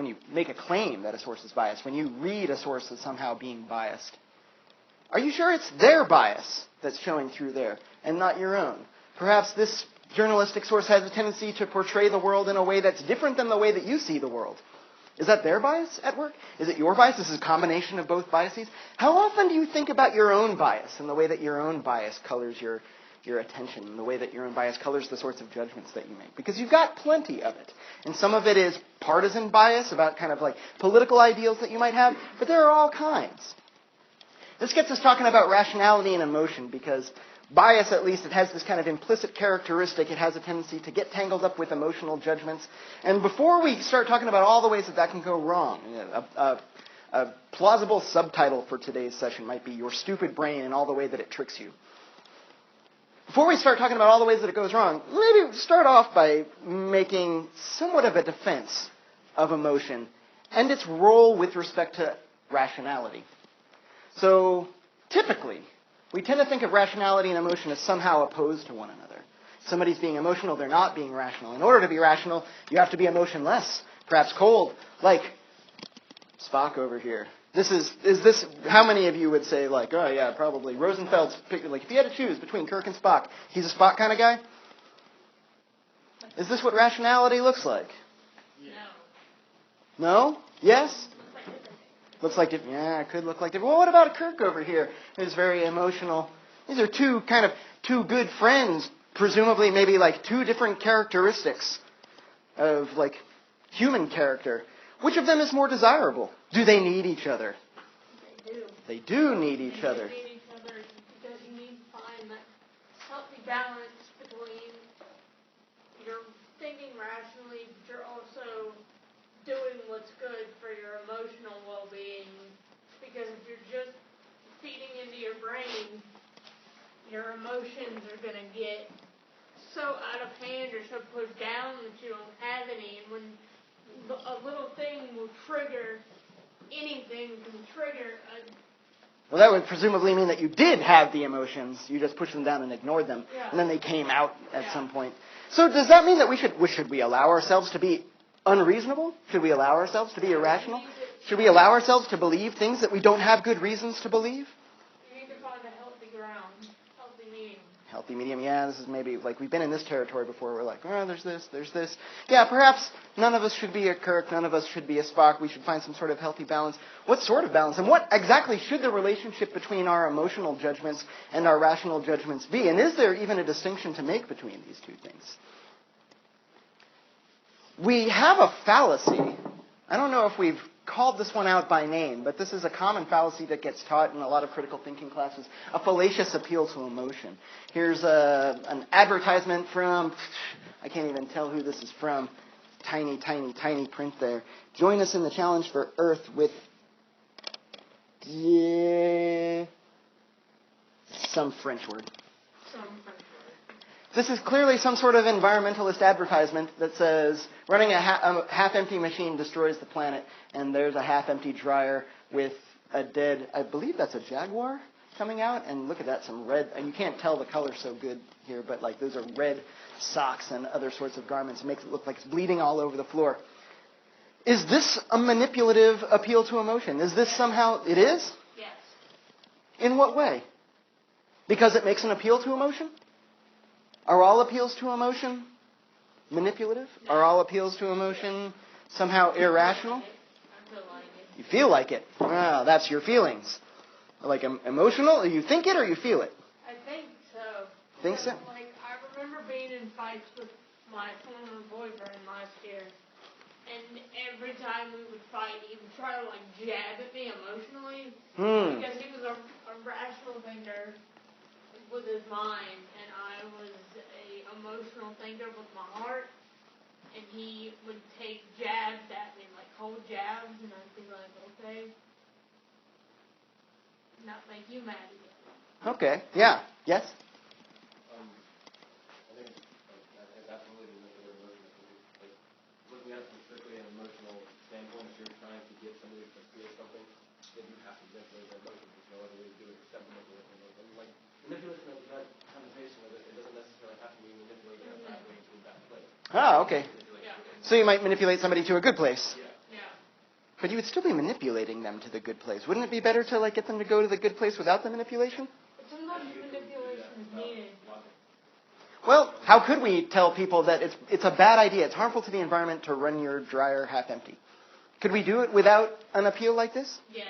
you make a claim that a source is biased, when you read a source as somehow being biased, are you sure it's their bias that's showing through there and not your own? Perhaps this journalistic source has a tendency to portray the world in a way that's different than the way that you see the world. Is that their bias at work? Is it your bias? This is a combination of both biases. How often do you think about your own bias and the way that your own bias colors your attention and the way that your own bias colors the sorts of judgments that you make? Because you've got plenty of it. And some of it is partisan bias about kind of like political ideals that you might have, but there are all kinds. This gets us talking about rationality and emotion because bias, at least, it has this kind of implicit characteristic. It has a tendency to get tangled up with emotional judgments. And before we start talking about all the ways that that can go wrong, a plausible subtitle for today's session might be Your Stupid Brain and All the Way That It Tricks You. Before we start talking about all the ways that it goes wrong, maybe start off by making somewhat of a defense of emotion and its role with respect to rationality. So, typically, we tend to think of rationality and emotion as somehow opposed to one another. Somebody's being emotional, they're not being rational. In order to be rational, you have to be emotionless, perhaps cold, like Spock over here. Is this, how many of you would say, like, oh yeah, probably, Rosenfeld's, like, if you had to choose between Kirk and Spock, he's a Spock kind of guy? Is this what rationality looks like? No? Yes? Looks like different. Yeah, it could look like different. Well, what about Kirk over here, who's very emotional? These are two good friends, presumably maybe like two different characteristics of like human character. Which of them is more desirable? Do they need each other? They do. They do need each other. They need each other because you need to find that healthy balance between you're thinking rationally, but you're also doing what's good for your emotional well-being. Because if you're just feeding into your brain, your emotions are going to get so out of hand or so pushed down that you don't have any. And when a little thing will trigger, anything can trigger a... Well, that would presumably mean that you did have the emotions. You just pushed them down and ignored them. Yeah. And then they came out at some point. So does that mean that should we allow ourselves to be unreasonable? Should we allow ourselves to be irrational? Should we allow ourselves to believe things that we don't have good reasons to believe? You need to find a healthy ground, healthy medium. Healthy medium, yeah, this is maybe, like, we've been in this territory before. We're like, oh, there's this. Yeah, perhaps none of us should be a Kirk, none of us should be a Spock. We should find some sort of healthy balance. What sort of balance? And what exactly should the relationship between our emotional judgments and our rational judgments be? And is there even a distinction to make between these two things? We have a fallacy. I don't know if we've called this one out by name, but this is a common fallacy that gets taught in a lot of critical thinking classes, a fallacious appeal to emotion. Here's an advertisement from, I can't even tell who this is from, tiny, tiny, tiny print there. Join us in the challenge for Earth with some French word. This is clearly some sort of environmentalist advertisement that says running a half-empty machine destroys the planet, and there's a half-empty dryer with a dead, I believe that's a jaguar coming out, and look at that, some red, and you can't tell the color so good here, but like those are red socks and other sorts of garments. It makes it look like it's bleeding all over the floor. Is this a manipulative appeal to emotion? Is this somehow, it is? Yes. In what way? Because it makes an appeal to emotion? Are all appeals to emotion manipulative? Are all appeals to emotion somehow irrational? I feel like it. You feel like it. Wow, that's your feelings. Like emotional? You think it or you feel it? I think so. Think so? Like, I remember being in fights with my former boyfriend last year. And every time we would fight, he would try to, like, jab at me emotionally. Because he was a rational thinker with his mind, and I was a emotional thinker with my heart, and he would take jabs at me, like cold jabs, and I'd be like, okay, not make you mad again. Okay, yeah, yes? I think it's absolutely manipulative emotion. Like, looking at it from strictly an emotional standpoint, if you're trying to get somebody to feel something, then you have to manipulate their emotions. There's no other way to do it except manipulate their emotions. Like, manipulation of that connotation with it, it doesn't necessarily have to be manipulating a bad way to a bad place. Ah, okay. So you might manipulate somebody to a good place. Yeah. But you would still be manipulating them to the good place. Wouldn't it be better to like get them to go to the good place without the manipulation? But sometimes manipulation is needed. Well, how could we tell people that it's a bad idea, it's harmful to the environment to run your dryer half empty? Could we do it without an appeal like this? Yeah.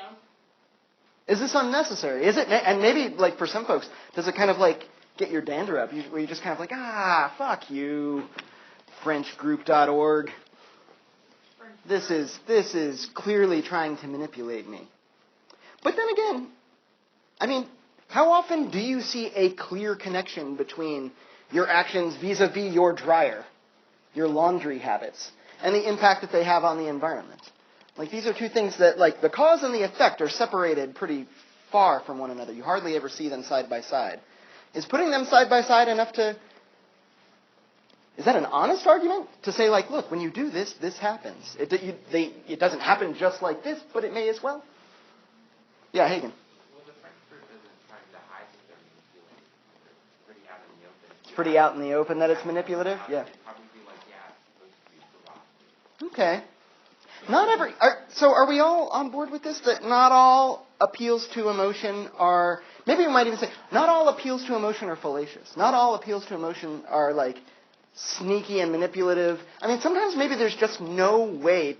Is this unnecessary? Is it? And maybe, like, for some folks, does it kind of, like, get your dander up? Where you just kind of like, fuck you, FrenchGroup.org. This is clearly trying to manipulate me. But then again, I mean, how often do you see a clear connection between your actions vis-a-vis your dryer, your laundry habits, and the impact that they have on the environment? Like, these are two things that, like, the cause and the effect are separated pretty far from one another. You hardly ever see them side by side. Is putting them side by side enough to... Is that an honest argument? To say, like, look, when you do this, this happens. It doesn't happen just like this, but it may as well. Yeah, Hagen. Well, the French group isn't trying to hide that they're manipulating. It's pretty out in the open. It's pretty out in the open that it's manipulative? Yeah. It'd probably be like, yeah, it's supposed to be provocative. Okay. So are we all on board with this? That not all appeals to emotion are, maybe we might even say, not all appeals to emotion are fallacious. Not all appeals to emotion are like sneaky and manipulative. I mean, sometimes maybe there's just no way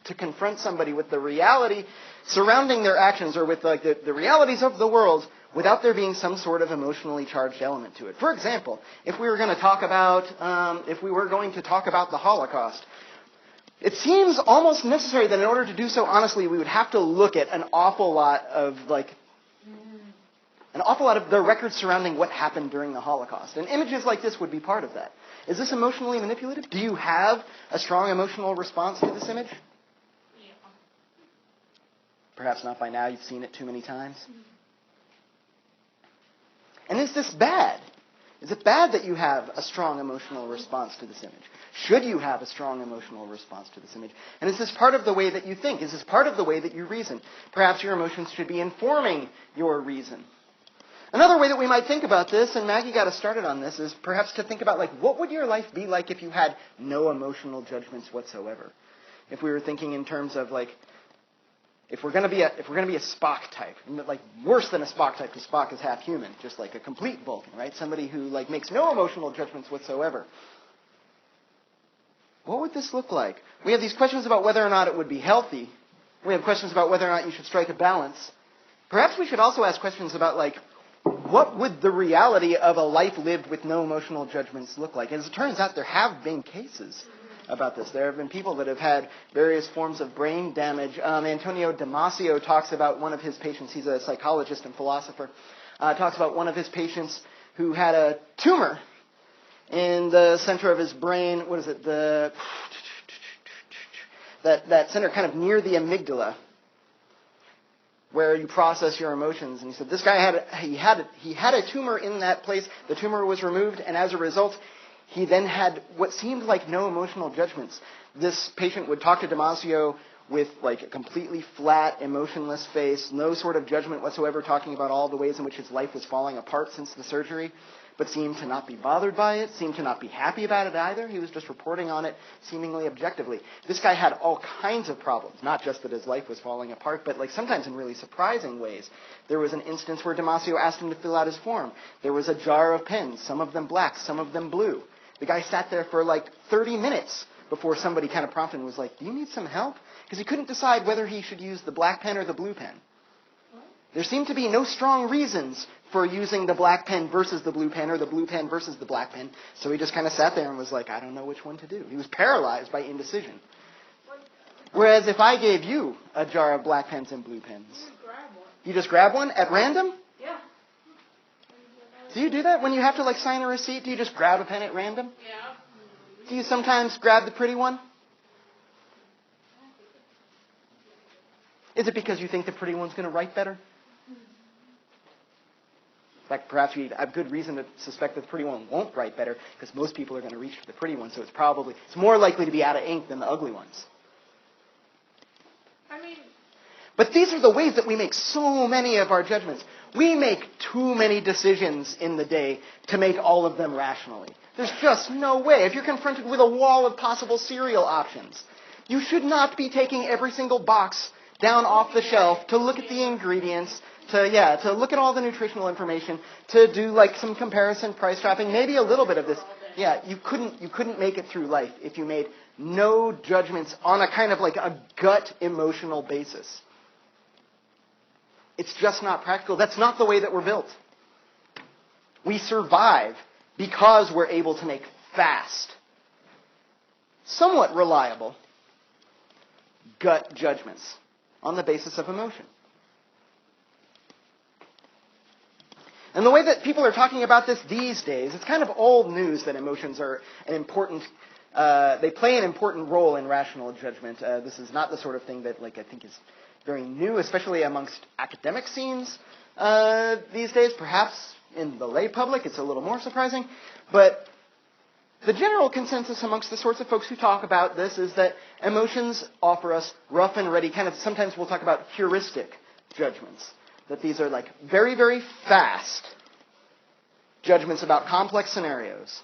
to confront somebody with the reality surrounding their actions or with like the realities of the world without there being some sort of emotionally charged element to it. For example, if we were going to talk about the Holocaust, it seems almost necessary that in order to do so honestly, we would have to look at an awful lot of the records surrounding what happened during the Holocaust. And images like this would be part of that. Is this emotionally manipulative? Do you have a strong emotional response to this image? Yeah. Perhaps not by now. You've seen it too many times. And is this bad? Is it bad that you have a strong emotional response to this image? Should you have a strong emotional response to this image? And is this part of the way that you think? Is this part of the way that you reason? Perhaps your emotions should be informing your reason. Another way that we might think about this, and Maggie got us started on this, is perhaps to think about, like, what would your life be like if you had no emotional judgments whatsoever? If we were thinking in terms of, like, if we're going to be a Spock type, like worse than a Spock type, because Spock is half human, just like a complete Vulcan, right? Somebody who like makes no emotional judgments whatsoever. What would this look like? We have these questions about whether or not it would be healthy. We have questions about whether or not you should strike a balance. Perhaps we should also ask questions about like, what would the reality of a life lived with no emotional judgments look like? As it turns out, there have been cases about this. There have been people that have had various forms of brain damage. Antonio Damasio talks about one of his patients. He's a psychologist and philosopher. Talks about one of his patients who had a tumor in the center of his brain. What is it? That center kind of near the amygdala, where you process your emotions. And he said this guy had a tumor in that place. The tumor was removed, and as a result, he then had what seemed like no emotional judgments. This patient would talk to Damasio with like a completely flat, emotionless face, no sort of judgment whatsoever, talking about all the ways in which his life was falling apart since the surgery, but seemed to not be bothered by it, seemed to not be happy about it either. He was just reporting on it seemingly objectively. This guy had all kinds of problems, not just that his life was falling apart, but like sometimes in really surprising ways. There was an instance where Damasio asked him to fill out his form. There was a jar of pens, some of them black, some of them blue. The guy sat there for like 30 minutes before somebody kind of prompted and was like, do you need some help? Because he couldn't decide whether he should use the black pen or the blue pen. There seemed to be no strong reasons for using the black pen versus the blue pen or the blue pen versus the black pen. So he just kind of sat there and was like, I don't know which one to do. He was paralyzed by indecision. Whereas if I gave you a jar of black pens and blue pens, you just grab one at random? Yeah. Do you do that when you have to like sign a receipt? Do you just grab a pen at random? Yeah. Do you sometimes grab the pretty one? Is it because you think the pretty one's going to write better? In fact, perhaps you have good reason to suspect that the pretty one won't write better because most people are going to reach for the pretty one, so it's more likely to be out of ink than the ugly ones. But these are the ways that we make so many of our judgments. We make too many decisions in the day to make all of them rationally. There's just no way. If you're confronted with a wall of possible cereal options, You should not be taking every single box down off the shelf to look at the ingredients, to look at all the nutritional information, to do like some comparison price shopping, maybe a little bit of this. Yeah, you couldn't make it through life if you made no judgments on a kind of like a gut emotional basis. It's just not practical. That's not the way that we're built. We survive because we're able to make fast, somewhat reliable gut judgments on the basis of emotion. And the way that people are talking about this these days, it's kind of old news that emotions are an important, they play an important role in rational judgment. This is not the sort of thing that I think is very new, especially amongst academic scenes these days. Perhaps in the lay public it's a little more surprising. But the general consensus amongst the sorts of folks who talk about this is that emotions offer us rough and ready, kind of, sometimes we'll talk about heuristic judgments. That these are like very, very fast judgments about complex scenarios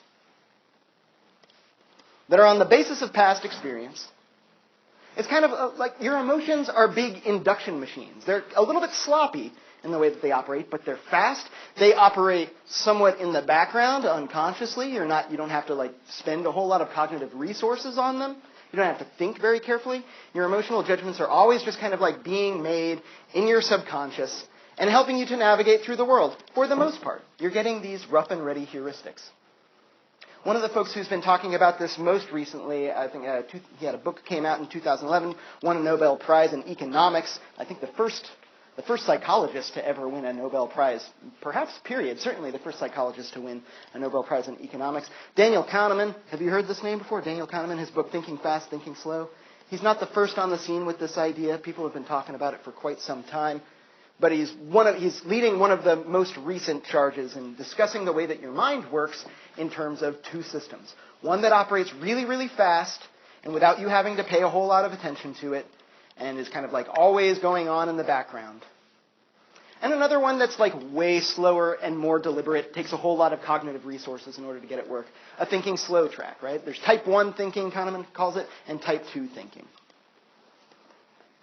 that are on the basis of past experience. It's kind of like your emotions are big induction machines. They're a little bit sloppy in the way that they operate, but they're fast. They operate somewhat in the background, unconsciously. You don't have to spend a whole lot of cognitive resources on them. You don't have to think very carefully. Your emotional judgments are always just kind of being made in your subconscious and helping you to navigate through the world. For the most part, you're getting these rough and ready heuristics. One of the folks who's been talking about this most recently, I think he had a book that came out in 2011, won a Nobel Prize in economics. I think the first psychologist to ever win a Nobel Prize, perhaps period, certainly the first psychologist to win a Nobel Prize in economics. Daniel Kahneman, have you heard this name before? Daniel Kahneman, his book Thinking Fast, Thinking Slow. He's not the first on the scene with this idea. People have been talking about it for quite some time. But he's leading one of the most recent charges in discussing the way that your mind works in terms of two systems. One that operates really, really fast and without you having to pay a whole lot of attention to it and is kind of always going on in the background. And another one that's way slower and more deliberate, takes a whole lot of cognitive resources in order to get it work. A thinking slow track, right? There's type 1 thinking, Kahneman calls it, and type 2 thinking.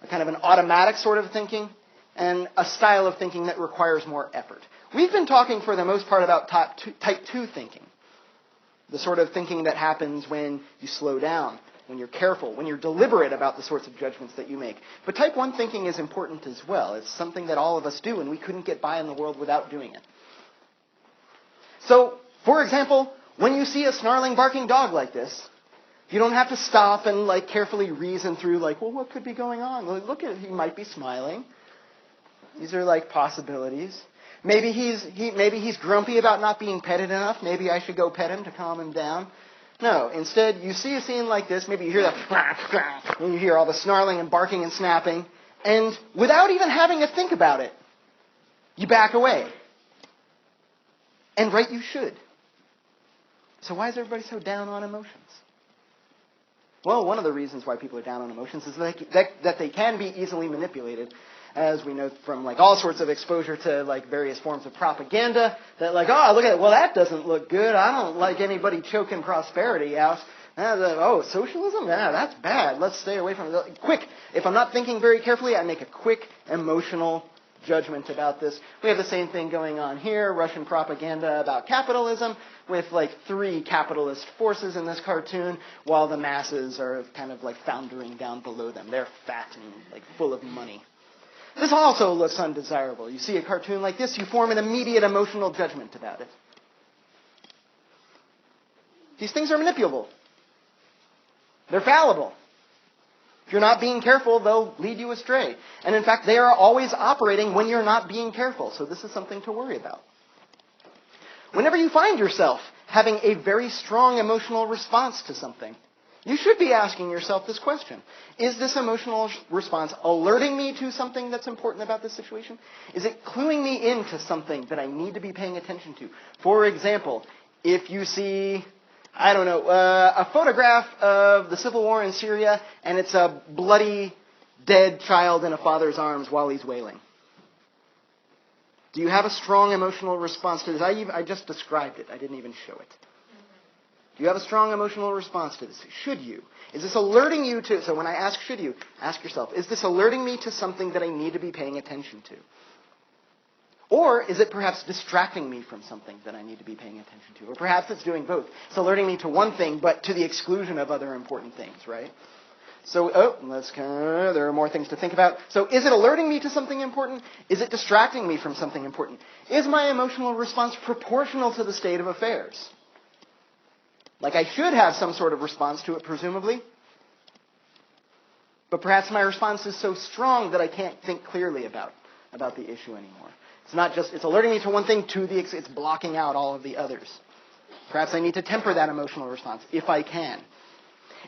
A kind of an automatic sort of thinking and a style of thinking that requires more effort. We've been talking for the most part about type 2 thinking, the sort of thinking that happens when you slow down, when you're careful, when you're deliberate about the sorts of judgments that you make. But type 1 thinking is important as well. It's something that all of us do, and we couldn't get by in the world without doing it. So, for example, when you see a snarling, barking dog like this, you don't have to stop and carefully reason through well, what could be going on? Well, look at it, he might be smiling. These are possibilities. Maybe he's grumpy about not being petted enough. Maybe I should go pet him to calm him down. No, instead, you see a scene like this, maybe you hear that, and you hear all the snarling and barking and snapping, and without even having to think about it, you back away. And right you should. So why is everybody so down on emotions? Well, one of the reasons why people are down on emotions is that they can be easily manipulated, as we know from all sorts of exposure to various forms of propaganda, that oh, look at it, well, that doesn't look good. I don't like anybody choking prosperity out. Oh, socialism? Yeah, that's bad. Let's stay away from it. Quick, if I'm not thinking very carefully, I make a quick emotional judgment about this. We have the same thing going on here, Russian propaganda about capitalism, with 3 capitalist forces in this cartoon, while the masses are kind of foundering down below them. They're fat and full of money. This also looks undesirable. You see a cartoon like this, you form an immediate emotional judgment about it. These things are manipulable. They're fallible. If you're not being careful, they'll lead you astray. And in fact, they are always operating when you're not being careful. So this is something to worry about. Whenever you find yourself having a very strong emotional response to something, you should be asking yourself this question. Is this emotional response alerting me to something that's important about this situation? Is it cluing me into something that I need to be paying attention to? For example, if you see, a photograph of the civil war in Syria, and it's a bloody, dead child in a father's arms while he's wailing. Do you have a strong emotional response to this? I just described it. I didn't even show it. Do you have a strong emotional response to this? Should you? Is this alerting you to, so when I ask should you, ask yourself, is this alerting me to something that I need to be paying attention to? Or is it perhaps distracting me from something that I need to be paying attention to? Or perhaps it's doing both. It's alerting me to one thing, but to the exclusion of other important things, right? So, there are more things to think about. So is it alerting me to something important? Is it distracting me from something important? Is my emotional response proportional to the state of affairs? Like I should have some sort of response to it, presumably. But perhaps my response is so strong that I can't think clearly about the issue anymore. It's not just, it's alerting me to one thing, it's blocking out all of the others. Perhaps I need to temper that emotional response, if I can.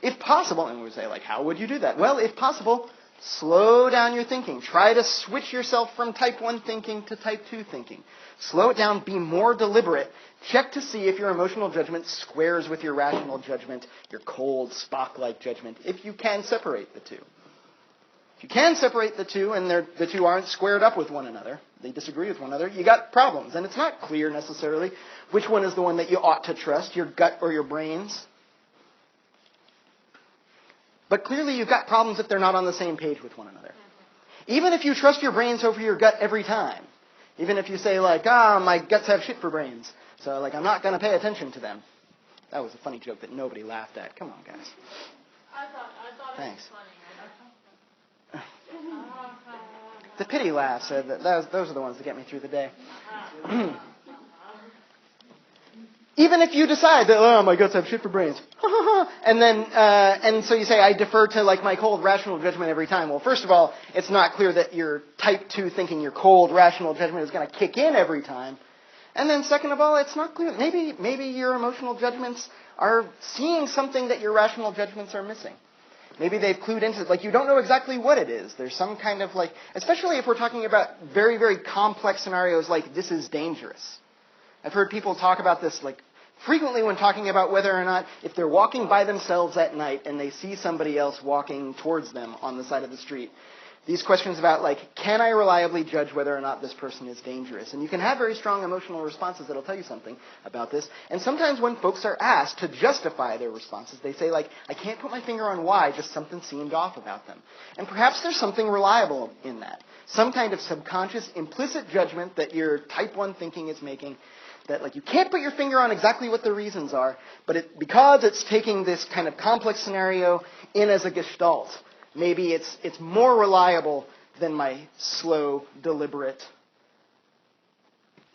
If possible, and we would say, like, how would you do that? Well, if possible, slow down your thinking. Try to switch yourself from type 1 thinking to type 2 thinking. Slow it down, be more deliberate. Check to see if your emotional judgment squares with your rational judgment, your cold, Spock-like judgment, if you can separate the two. If you can separate the two and the two aren't squared up with one another, they disagree with one another, you got problems. And it's not clear necessarily which one is the one that you ought to trust, your gut or your brains. But clearly you've got problems if they're not on the same page with one another. Even if you trust your brains over your gut every time, even if you say like, my guts have shit for brains, so like I'm not going to pay attention to them. That was a funny joke that nobody laughed at. Come on, guys. I thought Thanks. it was funny. The pity laughs. Those are the ones that get me through the day. Even if you decide that, my guts have shit for brains, and so you say, I defer to like my cold rational judgment every time. Well, first of all, it's not clear that your type 2 thinking, your cold rational judgment is going to kick in every time. And then second of all, it's not clear. Maybe your emotional judgments are seeing something that your rational judgments are missing. Maybe they've clued into it. Like, you don't know exactly what it is. There's some kind of like, especially if we're talking about very, very complex scenarios like this is dangerous. I've heard people talk about this like frequently when talking about whether or not if they're walking by themselves at night and they see somebody else walking towards them on the side of the street. These questions about like, can I reliably judge whether or not this person is dangerous? And you can have very strong emotional responses that'll tell you something about this. And sometimes when folks are asked to justify their responses, they say like, I can't put my finger on why, just something seemed off about them. And perhaps there's something reliable in that. Some kind of subconscious, implicit judgment that your type 1 thinking is making that like you can't put your finger on exactly what the reasons are, but because it's taking this kind of complex scenario in as a gestalt, maybe it's more reliable than my slow, deliberate,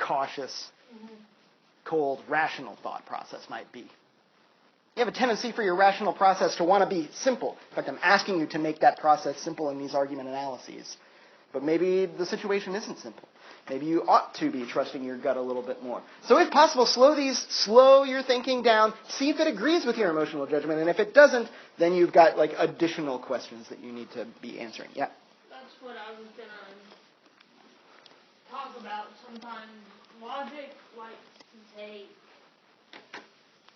cautious, cold, rational thought process might be. You have a tendency for your rational process to want to be simple. In fact, I'm asking you to make that process simple in these argument analyses. But maybe the situation isn't simple. Maybe you ought to be trusting your gut a little bit more. So if possible, slow your thinking down, see if it agrees with your emotional judgment, and if it doesn't, then you've got like additional questions that you need to be answering. Yeah? That's what I was going to talk about. Sometimes logic likes to take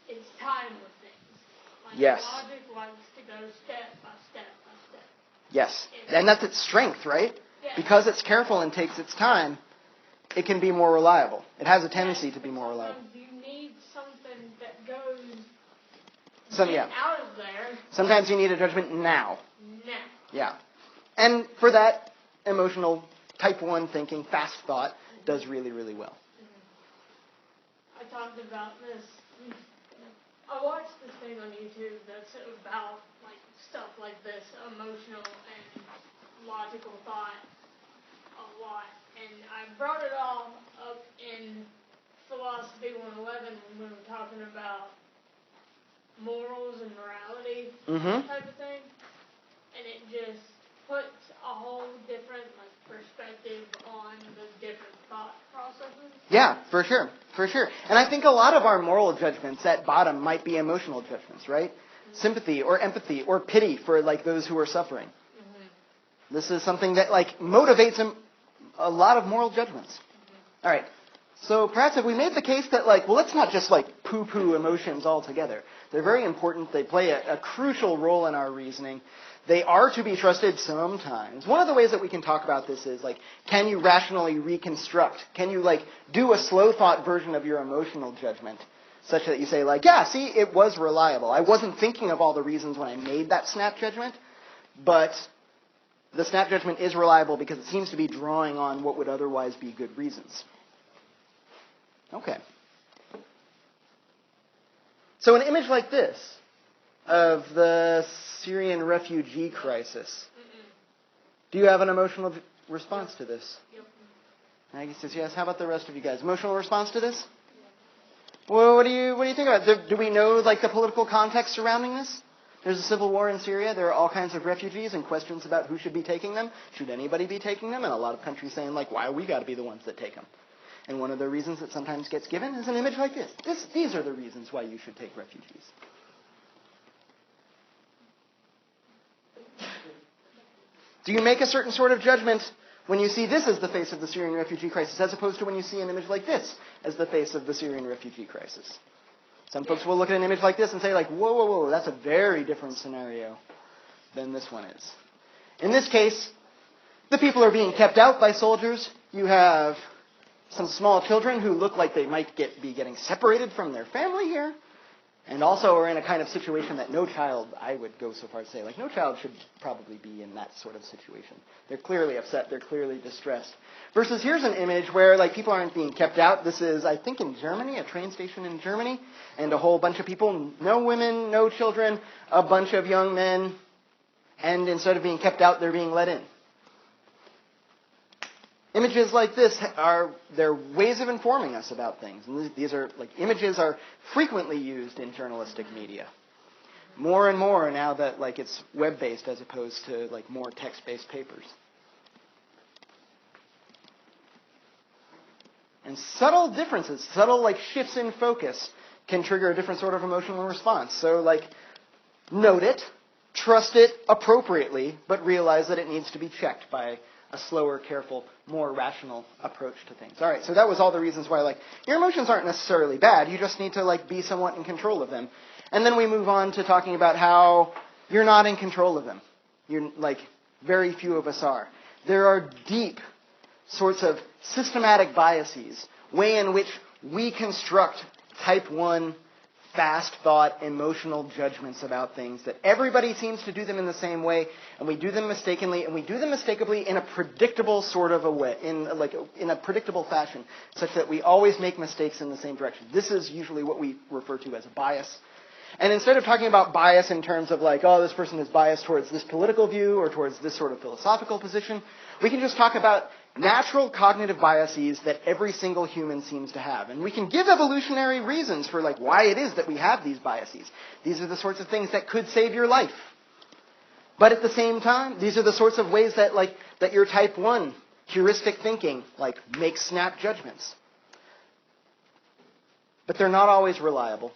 its time with things. Like yes. Logic likes to go step by step by step. Yes. And that's its strength, right? Yeah. Because it's careful and takes its time, it can be more reliable. It has a tendency to be more reliable. Sometimes you need something that goes out of there. Sometimes you need a judgment now. Now. Yeah. And for that, emotional type 1 thinking, fast thought, does really, really well. I talked about this. I watched this thing on YouTube that's about like stuff like this, emotional and logical thought a lot. And I brought it all up in Philosophy 111 when we were talking about morals and morality type of thing. And it just puts a whole different perspective on the different thought processes. Yeah, for sure. For sure. And I think a lot of our moral judgments at bottom might be emotional judgments, right? Mm-hmm. Sympathy or empathy or pity for like those who are suffering. Mm-hmm. This is something that like motivates a lot of moral judgments. Mm-hmm. All right. So perhaps if we made the case that like, well, let's not just like poo-poo emotions altogether. They're very important. They play a crucial role in our reasoning. They are to be trusted sometimes. One of the ways that we can talk about this is like, can you rationally reconstruct? Can you like do a slow thought version of your emotional judgment such that you say, like, yeah, see, it was reliable. I wasn't thinking of all the reasons when I made that snap judgment, but the snap judgment is reliable because it seems to be drawing on what would otherwise be good reasons. Okay. So an image like this of the Syrian refugee crisis, do you have an emotional response to this? Yep. Maggie says yes. How about the rest of you guys? Emotional response to this? Well, what do you think about it? Do we know like the political context surrounding this? There's a civil war in Syria. There are all kinds of refugees and questions about who should be taking them. Should anybody be taking them? And a lot of countries saying like, why we got to be the ones that take them? And one of the reasons that sometimes gets given is an image like this. These are the reasons why you should take refugees. Do you make a certain sort of judgment when you see this as the face of the Syrian refugee crisis, as opposed to when you see an image like this as the face of the Syrian refugee crisis? Some folks will look at an image like this and say, like, whoa, whoa, whoa, that's a very different scenario than this one is. In this case, the people are being kept out by soldiers. You have some small children who look like they might be getting separated from their family here, and also are in a kind of situation that no child, I would go so far as to say, like, no child should probably be in that sort of situation. They're clearly upset. They're clearly distressed. Versus here's an image where, like, people aren't being kept out. This is, I think, in Germany, a train station in Germany, and a whole bunch of people, no women, no children, a bunch of young men, and instead of being kept out, they're being let in. Images like this they're ways of informing us about things. And these are, like, images are frequently used in journalistic media. More and more now that, like, it's web-based as opposed to, like, more text-based papers. And subtle differences, subtle, like, shifts in focus can trigger a different sort of emotional response. So, like, note it, trust it appropriately, but realize that it needs to be checked by a slower, careful, more rational approach to things. All right, so that was all the reasons why, like, your emotions aren't necessarily bad. You just need to, like, be somewhat in control of them. And then we move on to talking about how you're not in control of them. You're, like, very few of us are. There are deep sorts of systematic biases, way in which we construct type 1 fast thought, emotional judgments about things, that everybody seems to do them in the same way, and we do them mistakenly, and we do them mistakenly in a predictable sort of a way, in a predictable fashion, such that we always make mistakes in the same direction. This is usually what we refer to as a bias. And instead of talking about bias in terms of like, oh, this person is biased towards this political view or towards this sort of philosophical position, we can just talk about natural cognitive biases that every single human seems to have. And we can give evolutionary reasons for like why it is that we have these biases. These are the sorts of things that could save your life. But at the same time, these are the sorts of ways that that your type 1 heuristic thinking like makes snap judgments. But they're not always reliable.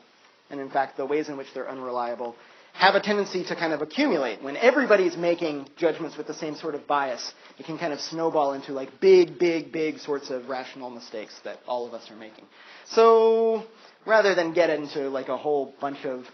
And in fact, the ways in which they're unreliable have a tendency to kind of accumulate. When everybody's making judgments with the same sort of bias, it can kind of snowball into like big sorts of rational mistakes that all of us are making. So rather than get into like a whole bunch of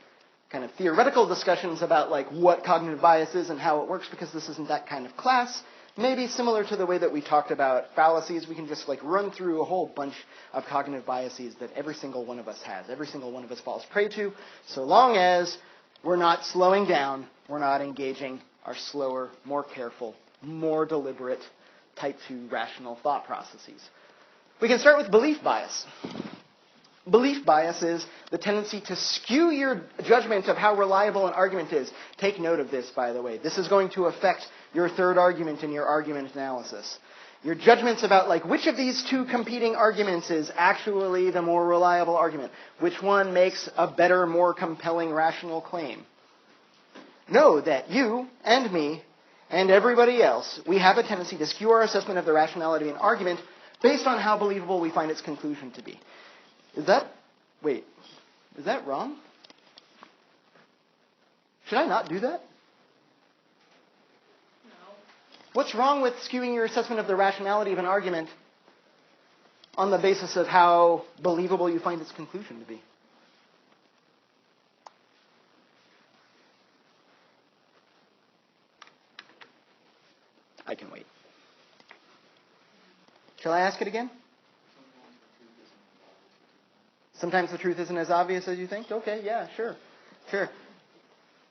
kind of theoretical discussions about like what cognitive bias is and how it works, because this isn't that kind of class, maybe similar to the way that we talked about fallacies, we can just like run through a whole bunch of cognitive biases that every single one of us has, every single one of us falls prey to, so long as we're not slowing down, we're not engaging our slower, more careful, more deliberate type 2 rational thought processes. We can start with belief bias. Belief bias is the tendency to skew your judgment of how reliable an argument is. Take note of this, by the way. This is going to affect your third argument in your argument analysis. Your judgments about like which of these two competing arguments is actually the more reliable argument. Which one makes a better, more compelling rational claim. Know that you and me and everybody else, we have a tendency to skew our assessment of the rationality of an argument based on how believable we find its conclusion to be. Is that wrong? Should I not do that? What's wrong with skewing your assessment of the rationality of an argument on the basis of how believable you find its conclusion to be? I can wait. Shall I ask it again? Sometimes the truth isn't as obvious as you think? Okay, yeah, sure.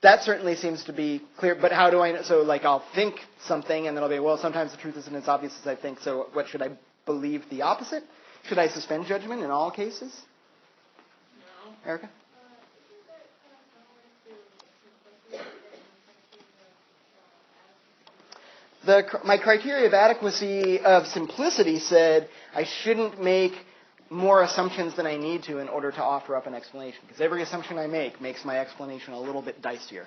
That certainly seems to be clear, but how do I know? So, like, I'll think something, and then I'll be, well, sometimes the truth isn't as obvious as I think, so what, should I believe the opposite? Should I suspend judgment in all cases? No. Erica? My criteria of adequacy of simplicity said I shouldn't make more assumptions than I need to in order to offer up an explanation, because every assumption I make makes my explanation a little bit dicier.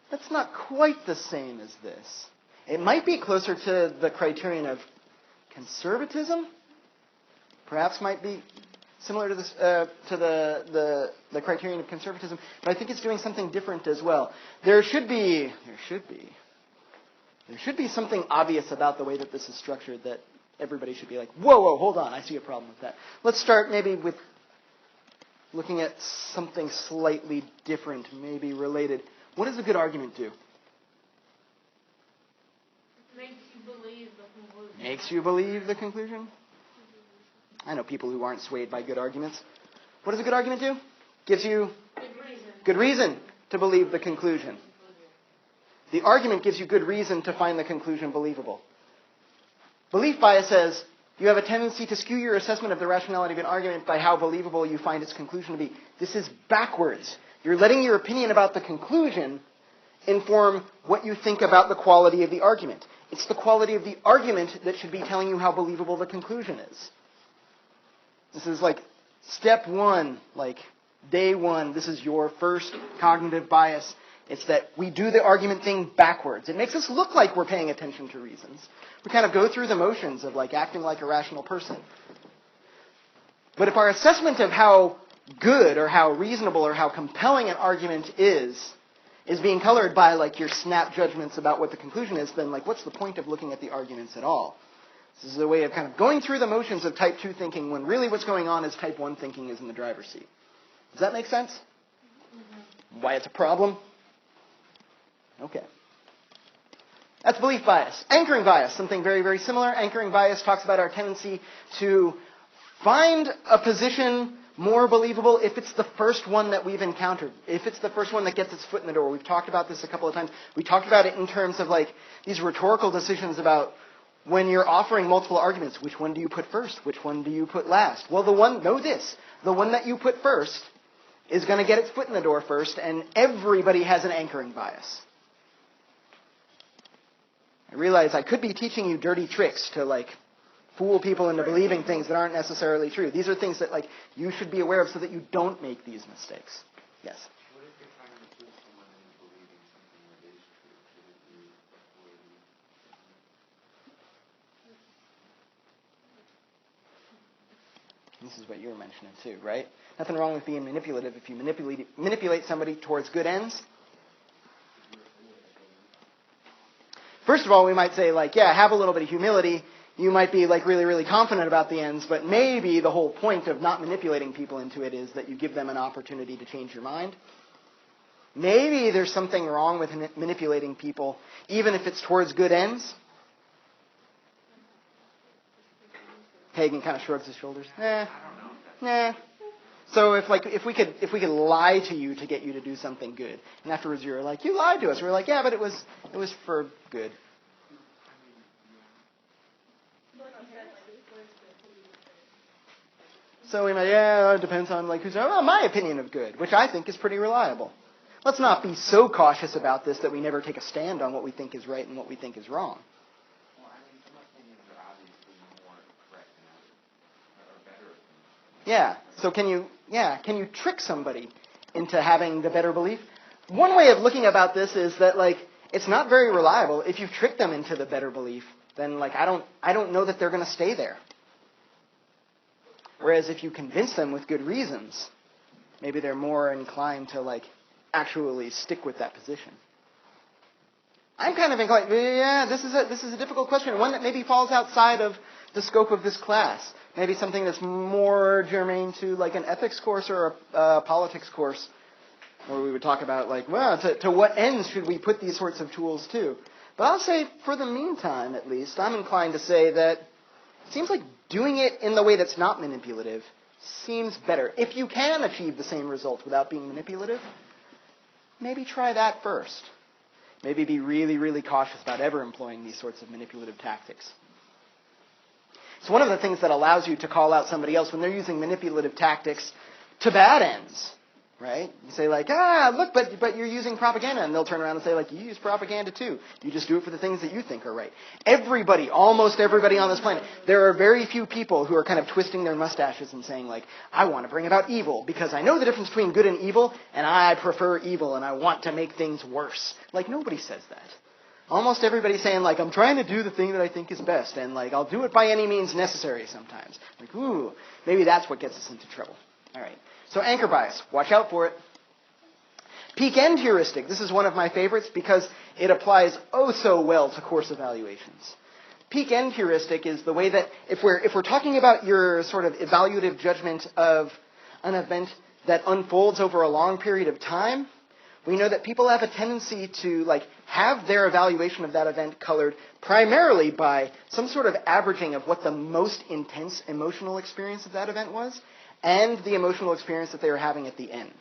That's not quite the same as this. It might be closer to the criterion of conservatism. Perhaps might be similar to this, to the criterion of conservatism, but I think it's doing something different as well. There should be something obvious about the way that this is structured that everybody should be like, whoa, hold on, I see a problem with that. Let's start maybe with looking at something slightly different, maybe related. What does a good argument do? Makes you believe the conclusion. Makes you believe the conclusion? I know people who aren't swayed by good arguments. What does a good argument do? Gives you good reason to believe the conclusion. The argument gives you good reason to find the conclusion believable. Belief bias says you have a tendency to skew your assessment of the rationality of an argument by how believable you find its conclusion to be. This is backwards. You're letting your opinion about the conclusion inform what you think about the quality of the argument. It's the quality of the argument that should be telling you how believable the conclusion is. This is like step one, like day one. This is your first cognitive bias. It's that we do the argument thing backwards. It makes us look like we're paying attention to reasons. We kind of go through the motions of like acting like a rational person. But if our assessment of how good or how reasonable or how compelling an argument is being colored by like your snap judgments about what the conclusion is, then like what's the point of looking at the arguments at all? This is a way of kind of going through the motions of type 2 thinking when really what's going on is type 1 thinking is in the driver's seat. Does that make sense? Mm-hmm. Why it's a problem? Okay. That's belief bias. Anchoring bias, something very, very similar. Anchoring bias talks about our tendency to find a position more believable if it's the first one that we've encountered, if it's the first one that gets its foot in the door. We've talked about this a couple of times. We talked about it in terms of like these rhetorical decisions about when you're offering multiple arguments, which one do you put first? Which one do you put last? Well, the one that you put first is going to get its foot in the door first, and everybody has an anchoring bias. I realize I could be teaching you dirty tricks to like fool people into believing things that aren't necessarily true. These are things that like you should be aware of so that you don't make these mistakes. Yes? What if you're trying to fool someone into believing something that is true? Should it be avoided? This is what you were mentioning too, right? Nothing wrong with being manipulative if you manipulate somebody towards good ends. First of all, we might say, like, yeah, have a little bit of humility. You might be, like, really, really confident about the ends, but maybe the whole point of not manipulating people into it is that you give them an opportunity to change your mind. Maybe there's something wrong with manipulating people, even if it's towards good ends. Hagen kind of shrugs his shoulders. Nah. So if we could lie to you to get you to do something good, and afterwards you're like, you lied to us. We're like, yeah, but it was for good. So we might, it depends on like who's. Well, my opinion of good, which I think is pretty reliable. Let's not be so cautious about this that we never take a stand on what we think is right and what we think is wrong. Well, I mean, some opinions are obviously more correct than others, or better opinions. Yeah. So can you trick somebody into having the better belief? One way of looking about this is that like it's not very reliable. If you've tricked them into the better belief, then like I don't know that they're going to stay there. Whereas if you convince them with good reasons, maybe they're more inclined to like actually stick with that position. I'm kind of inclined. Yeah, this is a difficult question, one that maybe falls outside of the scope of this class. Maybe something that's more germane to like an ethics course or a politics course, where we would talk about like, well, to what ends should we put these sorts of tools to? But I'll say, for the meantime, at least, I'm inclined to say that it seems like doing it in the way that's not manipulative seems better. If you can achieve the same result without being manipulative, maybe try that first. Maybe be really, really cautious about ever employing these sorts of manipulative tactics. So one of the things that allows you to call out somebody else when they're using manipulative tactics to bad ends, right? You say like, look, but you're using propaganda. And they'll turn around and say like, you use propaganda too. You just do it for the things that you think are right. Everybody, almost everybody on this planet, there are very few people who are kind of twisting their mustaches and saying like, I want to bring about evil because I know the difference between good and evil and I prefer evil and I want to make things worse. Like nobody says that. Almost everybody's saying like, I'm trying to do the thing that I think is best and like, I'll do it by any means necessary sometimes. Like, ooh, maybe that's what gets us into trouble. All right. So anchor bias, watch out for it. Peak-end heuristic. This is one of my favorites because it applies oh so well to course evaluations. Peak-end heuristic is the way that if we're talking about your sort of evaluative judgment of an event that unfolds over a long period of time, we know that people have a tendency to like have their evaluation of that event colored primarily by some sort of averaging of what the most intense emotional experience of that event was and the emotional experience that they were having at the end.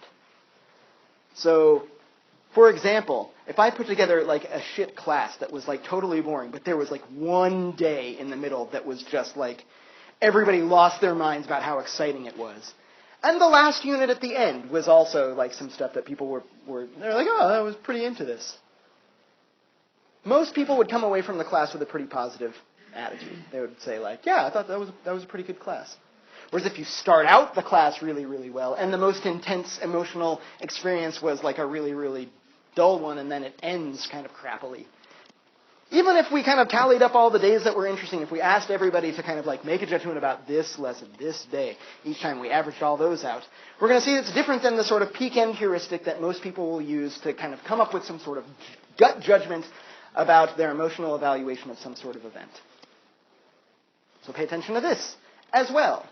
So, for example, if I put together like a shit class that was like totally boring, but there was like one day in the middle that was just like everybody lost their minds about how exciting it was. And the last unit at the end was also like some stuff that people they're like, oh, I was pretty into this. Most people would come away from the class with a pretty positive attitude. They would say like, yeah, I thought that was a pretty good class. Whereas if you start out the class really, really well, and the most intense emotional experience was like a really, really dull one, and then it ends kind of crappily. Even if we kind of tallied up all the days that were interesting, if we asked everybody to kind of like make a judgment about this lesson, this day, each time we averaged all those out, we're going to see it's different than the sort of peak-end heuristic that most people will use to kind of come up with some sort of gut judgment about their emotional evaluation of some sort of event. So pay attention to this as well.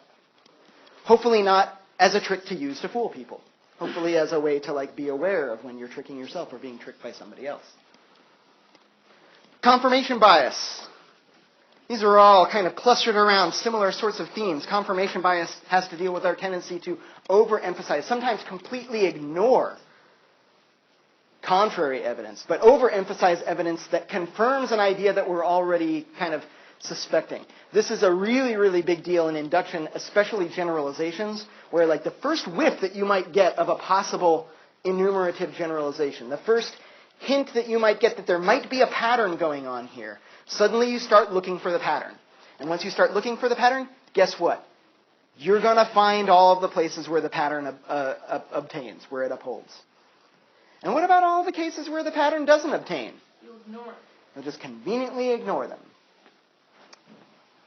Hopefully not as a trick to use to fool people. Hopefully as a way to like be aware of when you're tricking yourself or being tricked by somebody else. Confirmation bias. These are all kind of clustered around similar sorts of themes. Confirmation bias has to deal with our tendency to overemphasize, sometimes completely ignore contrary evidence, but overemphasize evidence that confirms an idea that we're already kind of suspecting. This is a really, really big deal in induction, especially generalizations, where like the first whiff that you might get of a possible enumerative generalization, the first hint that you might get that there might be a pattern going on here, suddenly you start looking for the pattern. And once you start looking for the pattern, guess what? You're going to find all of the places where the pattern obtains, where it upholds. And what about all the cases where the pattern doesn't obtain? You ignore it. You'll just conveniently ignore them.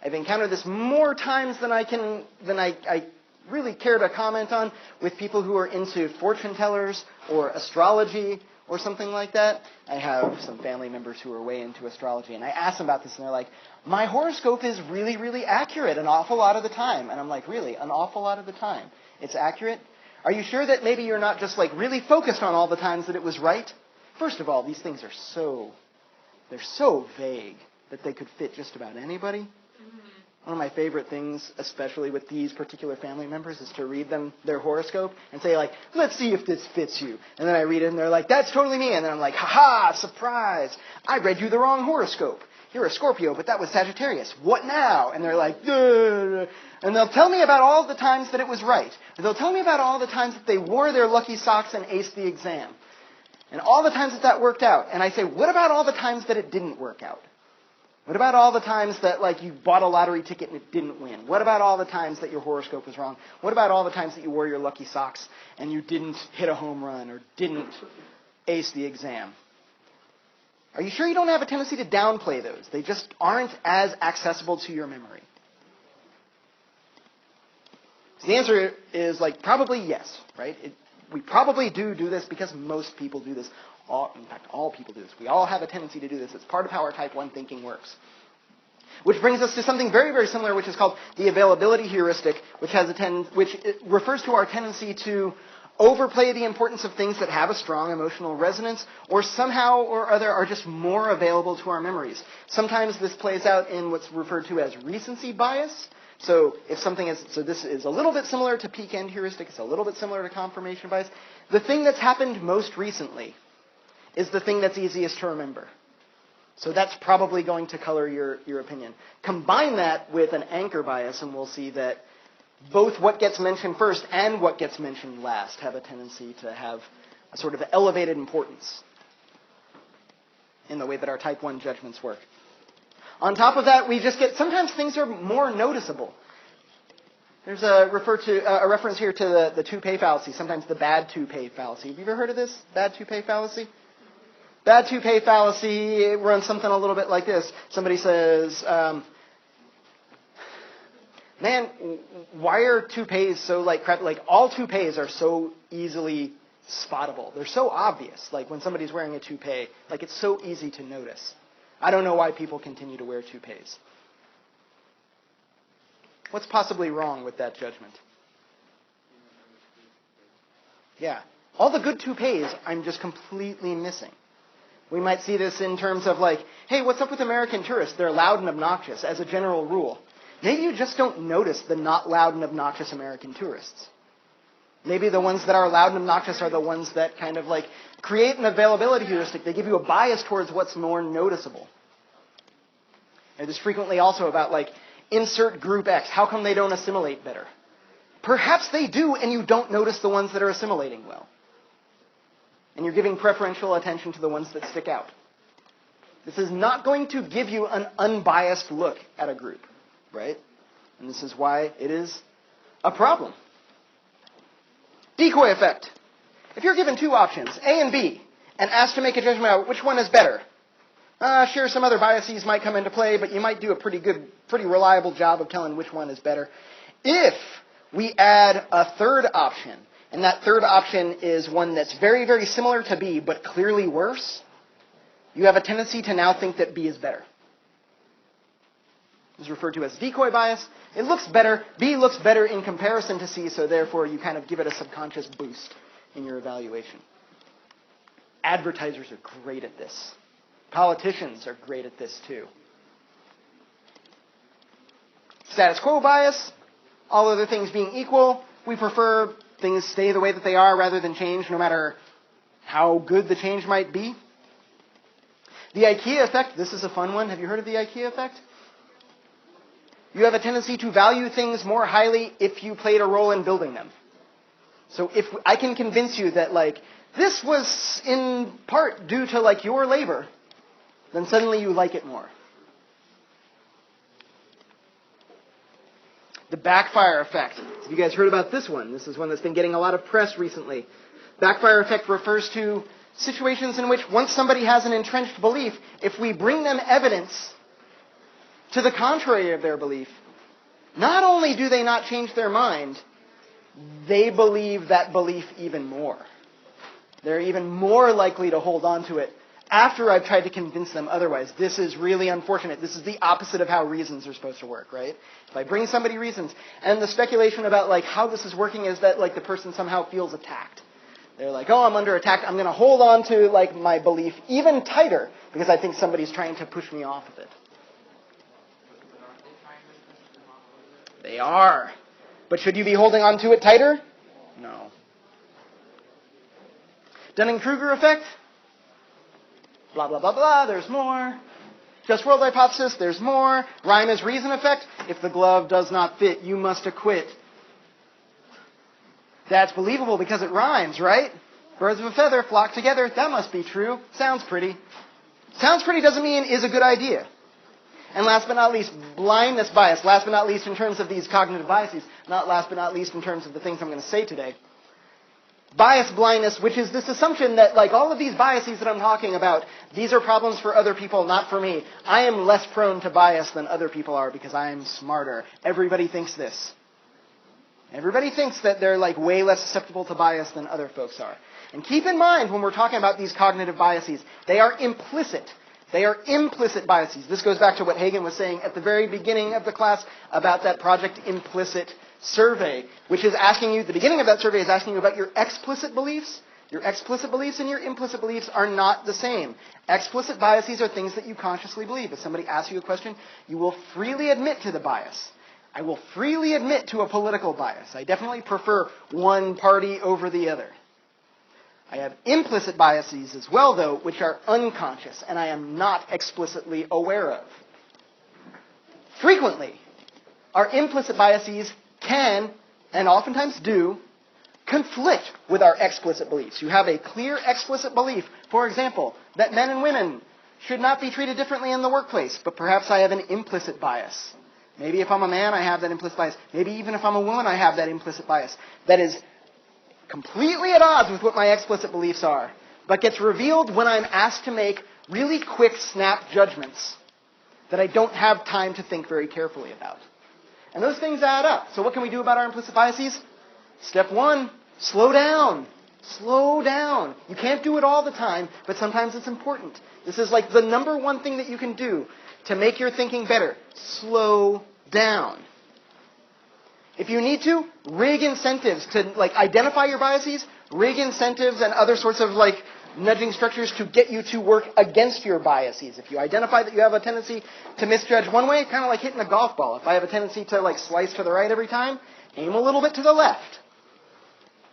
I've encountered this more times than I really care to comment on with people who are into fortune tellers or astrology or something like that. I have some family members who are way into astrology, and I ask them about this, and they're like, my horoscope is really, really accurate an awful lot of the time. And I'm like, really? An awful lot of the time? It's accurate? Are you sure that maybe you're not just like really focused on all the times that it was right? First of all, these things are they're so vague that they could fit just about anybody. One of my favorite things, especially with these particular family members, is to read them their horoscope and say, like, let's see if this fits you. And then I read it, and they're like, that's totally me. And then I'm like, ha-ha, surprise. I read you the wrong horoscope. You're a Scorpio, but that was Sagittarius. What now? And they're like, duh. And they'll tell me about all the times that it was right. Or they'll tell me about all the times that they wore their lucky socks and aced the exam. And all the times that worked out. And I say, what about all the times that it didn't work out? What about all the times that, like, you bought a lottery ticket and it didn't win? What about all the times that your horoscope was wrong? What about all the times that you wore your lucky socks and you didn't hit a home run or didn't ace the exam? Are you sure you don't have a tendency to downplay those? They just aren't as accessible to your memory. So the answer is, like, probably yes, right? We probably do this because most people do this. In fact, all people do this. We all have a tendency to do this. It's part of how our type 1 thinking works. Which brings us to something very, very similar, which is called the availability heuristic, which refers to our tendency to overplay the importance of things that have a strong emotional resonance or somehow or other are just more available to our memories. Sometimes this plays out in what's referred to as recency bias. So if something is, so this is a little bit similar to peak end heuristic, it's a little bit similar to confirmation bias. The thing that's happened most recently is the thing that's easiest to remember. So that's probably going to color your opinion. Combine that with an anchor bias, and we'll see that both what gets mentioned first and what gets mentioned last have a tendency to have a sort of elevated importance in the way that our type 1 judgments work. On top of that, we just get, sometimes things are more noticeable. There's a reference here to the toupee fallacy, sometimes the bad toupee fallacy. Have you ever heard of this, bad toupee fallacy? Bad toupee fallacy, it runs something a little bit like this. Somebody says, man, why are toupees so like crap? Like all toupees are so easily spottable. They're so obvious. Like when somebody's wearing a toupee, like it's so easy to notice. I don't know why people continue to wear toupees. What's possibly wrong with that judgment? Yeah. All the good toupees I'm just completely missing. We might see this in terms of like, hey, what's up with American tourists? They're loud and obnoxious as a general rule. Maybe you just don't notice the not loud and obnoxious American tourists. Maybe the ones that are loud and obnoxious are the ones that kind of like create an availability heuristic. They give you a bias towards what's more noticeable. And there's frequently also about like, insert group X. How come they don't assimilate better? Perhaps they do, and you don't notice the ones that are assimilating well. And you're giving preferential attention to the ones that stick out. This is not going to give you an unbiased look at a group, right? And this is why it is a problem. Decoy effect. If you're given two options, A and B, and asked to make a judgment about which one is better, sure, some other biases might come into play, but you might do a pretty reliable job of telling which one is better. If we add a third option, and that third option is one that's very, very similar to B, but clearly worse, you have a tendency to now think that B is better. This is referred to as decoy bias. It looks better. B looks better in comparison to C, so therefore you kind of give it a subconscious boost in your evaluation. Advertisers are great at this. Politicians are great at this too. Status quo bias. All other things being equal, we prefer things stay the way that they are rather than change, no matter how good the change might be. The IKEA effect, this is a fun one. Have you heard of the IKEA effect? You have a tendency to value things more highly if you played a role in building them. So if I can convince you that like this was in part due to like your labor, then suddenly you like it more. The backfire effect. Have you guys heard about this one? This is one that's been getting a lot of press recently. Backfire effect refers to situations in which once somebody has an entrenched belief, if we bring them evidence to the contrary of their belief, not only do they not change their mind, they believe that belief even more. They're even more likely to hold on to it after I've tried to convince them otherwise. This is really unfortunate. This is the opposite of how reasons are supposed to work, right? If I bring somebody reasons, and the speculation about like how this is working is that like the person somehow feels attacked. They're like, oh, I'm under attack. I'm going to hold on to like my belief even tighter because I think somebody's trying to push me off of it. They are. But should you be holding on to it tighter? No. Dunning-Kruger effect? Blah, blah, blah, blah, there's more. Just world hypothesis, there's more. Rhyme is reason effect. If the glove does not fit, you must acquit. That's believable because it rhymes, right? Birds of a feather flock together. That must be true. Sounds pretty. Sounds pretty doesn't mean is a good idea. And last but not least, blindness bias. Last but not least in terms of these cognitive biases. Not last but not least in terms of the things I'm going to say today. Bias blindness, which is this assumption that like all of these biases that I'm talking about, these are problems for other people, not for me. I am less prone to bias than other people are because I am smarter. Everybody thinks this. Everybody thinks that they're like way less susceptible to bias than other folks are. And keep in mind when we're talking about these cognitive biases, they are implicit. They are implicit biases. This goes back to what Hagen was saying at the very beginning of the class about that project implicit survey, which is asking you, the beginning of that survey is asking you about your explicit beliefs. Your explicit beliefs and your implicit beliefs are not the same. Explicit biases are things that you consciously believe. If somebody asks you a question, you will freely admit to the bias. I will freely admit to a political bias. I definitely prefer one party over the other. I have implicit biases as well, though, which are unconscious and I am not explicitly aware of. Frequently, our implicit biases can, and oftentimes do, conflict with our explicit beliefs. You have a clear explicit belief, for example, that men and women should not be treated differently in the workplace, but perhaps I have an implicit bias. Maybe if I'm a man, I have that implicit bias. Maybe even if I'm a woman, I have that implicit bias. That is completely at odds with what my explicit beliefs are, but gets revealed when I'm asked to make really quick snap judgments that I don't have time to think very carefully about. And those things add up. So what can we do about our implicit biases? Step 1, slow down. Slow down. You can't do it all the time, but sometimes it's important. This is like the number one thing that you can do to make your thinking better. Slow down. If you need to, rig incentives to identify your biases, rig incentives and other sorts of nudging structures to get you to work against your biases. If you identify that you have a tendency to misjudge one way, kind of like hitting a golf ball. If I have a tendency to slice to the right every time, aim a little bit to the left.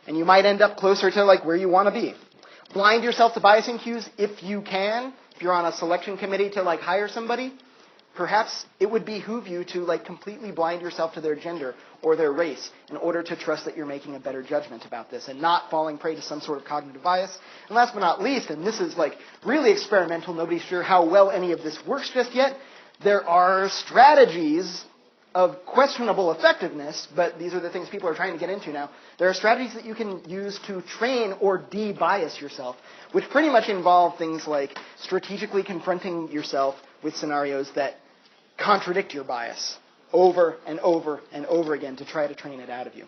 And you might end up closer to where you want to be. Blind yourself to biasing cues if you can. If you're on a selection committee to hire somebody, perhaps it would behoove you to completely blind yourself to their gender or their race in order to trust that you're making a better judgment about this and not falling prey to some sort of cognitive bias. And last but not least, and this is really experimental, nobody's sure how well any of this works just yet, there are strategies of questionable effectiveness, but these are the things people are trying to get into now. There are strategies that you can use to train or de-bias yourself, which pretty much involve things like strategically confronting yourself with scenarios that contradict your bias over and over and over again to try to train it out of you.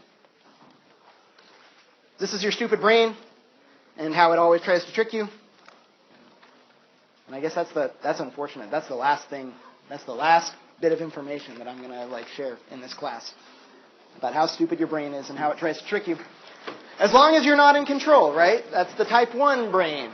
This is your stupid brain and how it always tries to trick you. And I guess that's unfortunate. That's the last thing. That's the last bit of information that I'm going to share in this class about how stupid your brain is and how it tries to trick you. As long as you're not in control, right? That's the type 1 brain.